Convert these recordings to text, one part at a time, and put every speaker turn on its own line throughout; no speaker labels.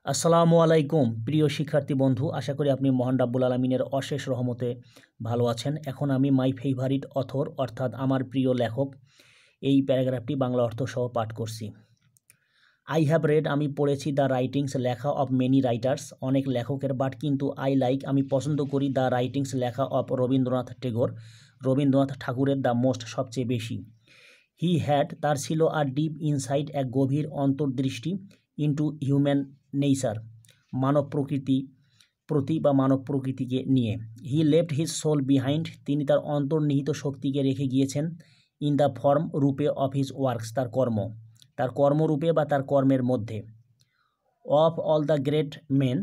আসসালামু আলাইকুম প্রিয় শিক্ষার্থী বন্ধু, আশা করি আপনি মহান রাব্বুল আলামিনের অশেষ রহমতে ভালো আছেন। এখন আমি মাই ফেভারিট অথর অর্থাৎ আমার প্রিয় লেখক এই প্যারাগ্রাফটি বাংলা অর্থ সহ পাঠ করছি। আই হ্যাভ রেড, আমি পড়েছি দ্য রাইটিংস লেখা অফ মেনি রাইটার্স, অনেক লেখকের, বাট কিন্তু আই লাইক, আমি পছন্দ করি দ্য রাইটিংস লেখা অফ রবীন্দ্রনাথ টেগোর, রবীন্দ্রনাথ ঠাকুরের দ্য মোস্ট, সবচেয়ে বেশি। হি হ্যাড, তার ছিল, আর ডিপ ইনসাইট, এক গভীর অন্তর্দৃষ্টি, ইন্টু হিউম্যান নেচার, মানব প্রকৃতি প্রতি বা মানব প্রকৃতিকে নিয়ে। He left his soul behind, তিনি তার অন্তর্নিহিত শক্তিকে রেখে গিয়েছেন, ইন দ্য ফর্ম, রূপে, অফ হিজ ওয়ার্কস, তার কর্মরূপে বা তার কর্মের মধ্যে। Of all the great men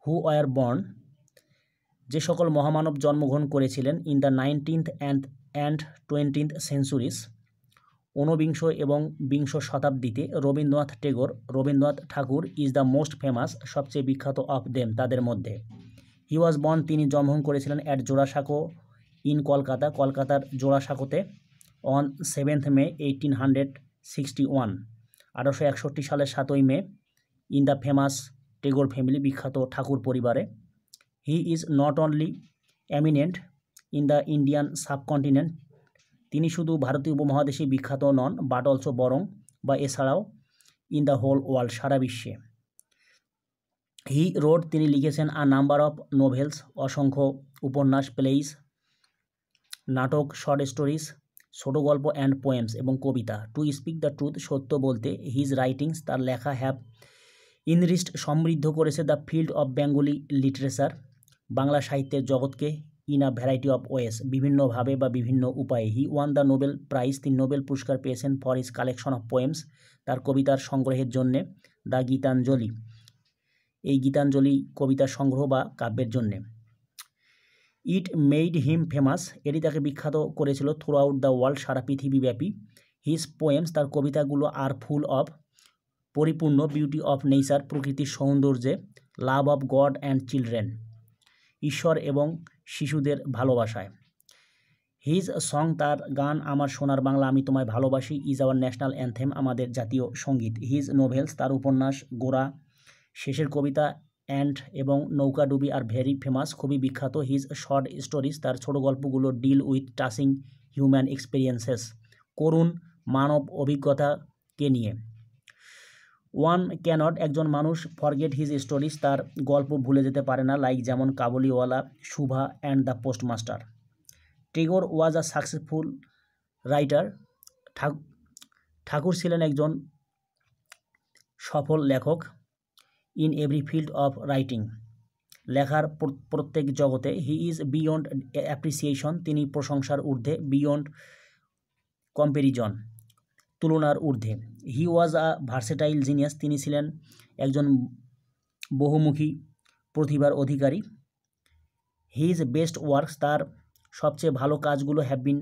who were born, যে সকল মহামানব জন্মগ্রহণ করেছিলেন, in the 19th and 20th centuries, ঊনবিংশ এবং বিংশ শতাব্দীতে, রবীন্দ্রনাথ ঠাকুর, ইজ দ্য মোস্ট ফেমাস, সবচেয়ে বিখ্যাত, অফ দেম, তাদের মধ্যে। হি ওয়াজ বর্ন, তিনি জন্মগ্রহণ করেছিলেন, অ্যাট জোড়াসাঁকো ইন কলকাতার জোড়াসাঁকোতে, অন 7th May 1861, 1861 সালের 7ই মে, in the famous Tagore family, বিখ্যাত ঠাকুর পরিবারে। He is not only eminent in the Indian subcontinent, তিনি শুধু ভারতীয় উপমহাদেশে বিখ্যাত নন, বাট অলসো, বরং বা এছাড়াও, ইন দ্য হোল ওয়ার্ল্ড, সারা বিশ্বে। হি রোড, তিনি লিখেছেন, আ নাম্বার অফ নোভেলস, অসংখ্য উপন্যাস, প্লেইস, নাটক, শর্ট স্টোরিজ, ছোট গল্প, অ্যান্ড পোয়েমস, এবং কবিতা। টু স্পিক দ্য ট্রুথ, সত্য বলতে, হিজ রাইটিংস, তার লেখা, হ্যাভ ইনরিচড, সমৃদ্ধ করেছে, the field of Bengali literature, Bangla সাহিত্যের জগৎকে, ইন আ ভ্যারাইটি অফ ওয়েস, বিভিন্নভাবে বা বিভিন্ন উপায়ে। হি ওয়ান দ্য নোবেল প্রাইজ, তিনি নোবেল পুরস্কার পেয়েছেন, for his collection of poems, তার কবিতার সংগ্রহের জন্যে। দ্য গীতাঞ্জলি, এই গীতাঞ্জলি কবিতার সংগ্রহ বা কাব্যের জন্যে। ইট মেড হিম ফেমাস, এটি তাকে বিখ্যাত করেছিল, থ্রু আউট দ্য ওয়ার্ল্ড, সারা পৃথিবীব্যাপী। হিজ পোয়েমস, তার কবিতাগুলো, আর ফুল অফ, পরিপূর্ণ, বিউটি অফ নেচার, প্রকৃতির সৌন্দর্যে, love of god and children, ঈশ্বর এবং শিশুদের ভালোবাসায়। হিজ সং, তার গান, আমার সোনার বাংলা, আমি তোমায় ভালোবাসি, ইজ আওয়ার ন্যাশনাল অ্যান্থেম, আমাদের জাতীয় সঙ্গীত। হিজ নোভেলস, তার উপন্যাস, গোরা, শেষের কবিতা, অ্যান্ড এবং নৌকাডুবি, আর ভেরি ফেমাস, খুবই বিখ্যাত। হিজ শর্ট স্টোরিজ, তার ছোট গল্পগুলো, deal with touching human experiences, করুণ মানব অভিজ্ঞতাকে নিয়ে। ওয়ান ক্যানট, একজন মানুষ, ফরগেট হিজ স্টোরিজ, তার গল্প ভুলে যেতে পারে না, লাইক, যেমন Kabuliwala, Subha, and the postmaster. Tagore was a successful writer, ঠাকুর ছিলেন একজন সফল লেখক, in every field of writing, লেখার প্রত্যেক জগতে। হি ইজ বিয়ন্ড অ্যাপ্রিসিয়েশন, তিনি প্রশংসার ঊর্ধ্বে, বিয়ন্ড কম্প্যারিজন, তুলনার ঊর্ধ্বে। হি ওয়াজ আ ভার্সেটাইল জিনিয়াস, তিনি ছিলেন একজন বহুমুখী প্রতিভার অধিকারী। হিজ বেস্ট ওয়ার্কস, তার সবচেয়ে ভালো কাজগুলো, হ্যাভ বিন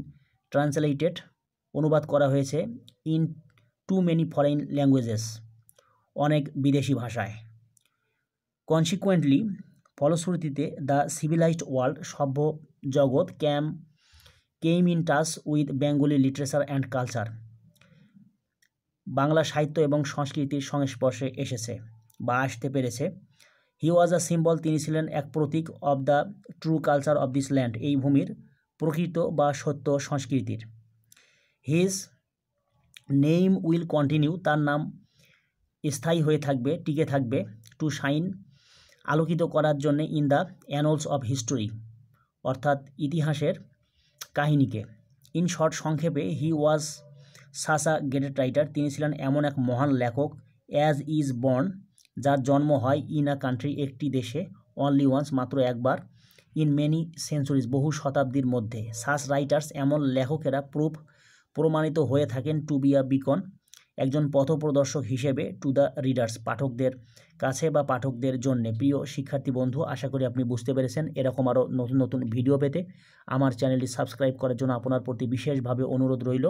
ট্রান্সলেটেড, অনুবাদ করা হয়েছে, into many foreign languages, অনেক বিদেশি ভাষায়। কনসিকুয়েন্টলি, ফলশ্রুতিতে, দ্য সিভিলাইজড ওয়ার্ল্ড, সভ্য জগৎ, came in touch with Bengali literature and culture, Bangla সাহিত্য এবং সংস্কৃতির সংস্পর্শে এসেছে বা আসতে পেরেছে। হি ওয়াজ আ সিম্বল, তিনি ছিলেন এক প্রতীক, of the true culture of this land, এই ভূমির প্রকৃত বা সত্য সংস্কৃতির। হিজ নেম উইল কন্টিনিউ, তার নাম স্থায়ী হয়ে থাকবে, টিকে থাকবে, টু শাইন, আলোকিত করার জন্যে, in the annals of history, অর্থাৎ ইতিহাসের কাহিনীকে। ইন শর্ট, সংক্ষেপে, he was such a great writer, তিনি ছিলেন এমন এক মহান লেখক, অ্যাজ ইজ বর্ন, যার জন্ম হয়, ইন আ কান্ট্রি, একটি দেশে, অনলি ওয়ান্স, মাত্র একবার, ইন মেনি সেঞ্চুরিজ, বহু শতাব্দীর মধ্যে। সাচ রাইটার্স, এমন লেখকেরা, প্রমাণিত হয়ে থাকেন, টু বি আ বিকন, একজন পথপ্রদর্শক হিসেবে, টু দ্য রিডার্স, পাঠকদের কাছে বা পাঠকদের জন্যে। প্রিয় শিক্ষার্থী বন্ধু, আশা করি আপনি বুঝতে পেরেছেন। এরকম আরও নতুন নতুন ভিডিও পেতে আমার চ্যানেলটি সাবস্ক্রাইব করার জন্য আপনার প্রতি বিশেষভাবে অনুরোধ রইল।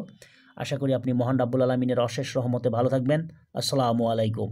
আশা করি আপনি মহান রাব্বুল আলামিনের অশেষ রহমতে ভালো থাকবেন। আসসালামু আলাইকুম।